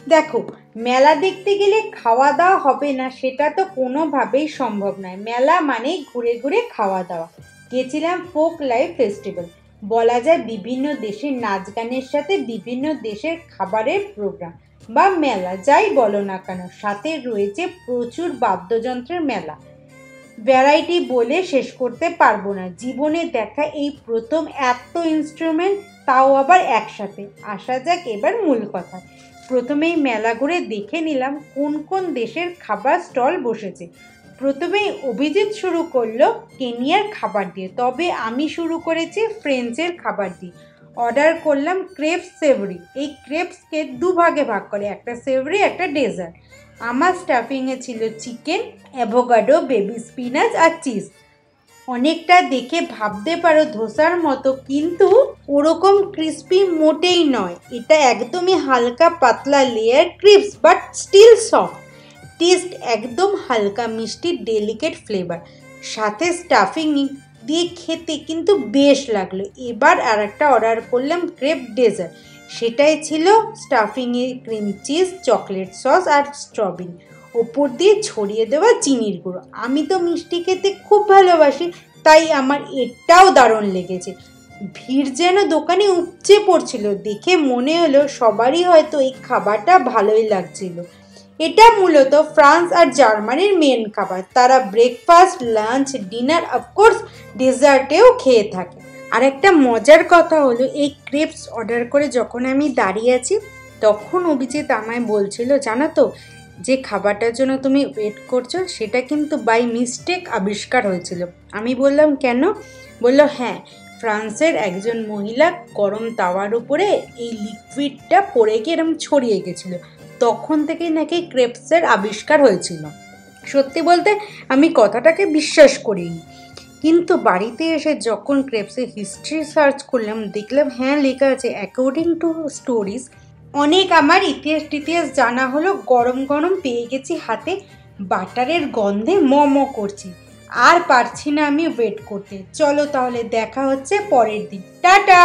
দেখো, মেলা দেখতে গেলে খাওয়া দাওয়া হবে না সেটা তো কোনোভাবেই সম্ভব নয়। মেলা মানেই ঘুরে ঘুরে খাওয়া দাওয়া। গেছিলাম ফোক লাইফ ফেস্টিভ্যাল, বলা যায় বিভিন্ন দেশের নাচ গানের সাথে বিভিন্ন দেশের খাবারের প্রোগ্রাম বা মেলা যাই বলো না কেন, সাথে রয়েছে প্রচুর বাদ্যযন্ত্রের মেলা। ভ্যারাইটি বলে শেষ করতে পারবো না। জীবনে দেখা এই প্রথম এত ইনস্ট্রুমেন্ট, তাও আবার একসাথে। আসা যাক এবার মূল কথা। প্রথমেই মেলা ঘুরে দেখে নিলাম কোন কোন দেশের খাবার স্টল বসেছে। প্রথমেই অভিজিৎ শুরু করলো কেনিয়ার খাবার দিয়ে, তবে আমি শুরু করেছি ফ্রেঞ্চের খাবার দিয়ে। অর্ডার করলাম ক্রেপস সেভরি। এই ক্রেপসকে দুভাগে ভাগ করে, একটা সেভরি একটা ডেজার্ট। আমার স্টাফিংয়ে ছিল চিকেন, অ্যাভোকাডো, বেবি স্পিনাচ আর চিজ। অনেকটা দেখে ভাবতে পারো ধোসার মতো, কিন্তু ওরকম ক্রিস্পি মোটেই নয়। এটা একদমই হালকা পাতলা layer crepes, but still soft. Taste একদম হালকা মিষ্টি, ডেলিকেট ফ্লেভার, সাথে স্টাফিং দিয়ে খেতে কিন্তু বেশ লাগলো। এবার আর একটা অর্ডার করলাম ক্রেপ ডেজার্ট। সেটাই ছিল স্টাফিংয়ে ক্রিম চিজ, চকলেট সস আর স্ট্রবেরি, ওপর দিয়ে ছড়িয়ে দেওয়া চিনির গুঁড়ো। আমি তো মিষ্টি খেতে খুব ভালোবাসি, তাই আমার এটাও দারুণ লেগেছে। ভিড় যেন দোকানে উপচে পড়ছিল। দেখে মনে হলো সবারই হয়তো এই খাবারটা ভালোই লাগছিল। এটা মূলত ফ্রান্স আর জার্মানির মেন খাবার। তারা ব্রেকফাস্ট, লাঞ্চ, ডিনার, অফকোর্স ডেজার্টেও খেয়ে থাকে। আর একটা মজার কথা হলো, এই ক্রেপস অর্ডার করে যখন আমি দাঁড়িয়ে আছি, তখন অভিজিৎ আমায় বলছিল, জানো তো, যে খাবারটার জন্য তুমি ওয়েট করছো সেটা কিন্তু বাই মিস্টেক আবিষ্কার হয়েছিল। আমি বললাম কেন? বলল হ্যাঁ, ফ্রান্সের একজন মহিলা গরম তাওয়ার উপরে এই লিকুইডটা পড়ে গিয়ে এরকম ছড়িয়ে গেছিলো, তখন থেকেই নাকি ক্রেপসের আবিষ্কার হয়েছিল। সত্যি বলতে আমি কথাটাকে বিশ্বাস করিনি, কিন্তু বাড়িতে এসে যখন ক্রেপসের হিস্ট্রি সার্চ করলাম, দেখলাম হ্যাঁ লেখা আছে অ্যাকর্ডিং টু স্টোরিজ। অনেক আমার ইতিহাস জানা হলো। গরম গরম পেয়ে গেছি হাতে, বাটারের গন্ধে ম করছি। আর পারছি না আমি ওয়েট করতে। চলো তাহলে দেখা হচ্ছে পরের দিন। টাটা।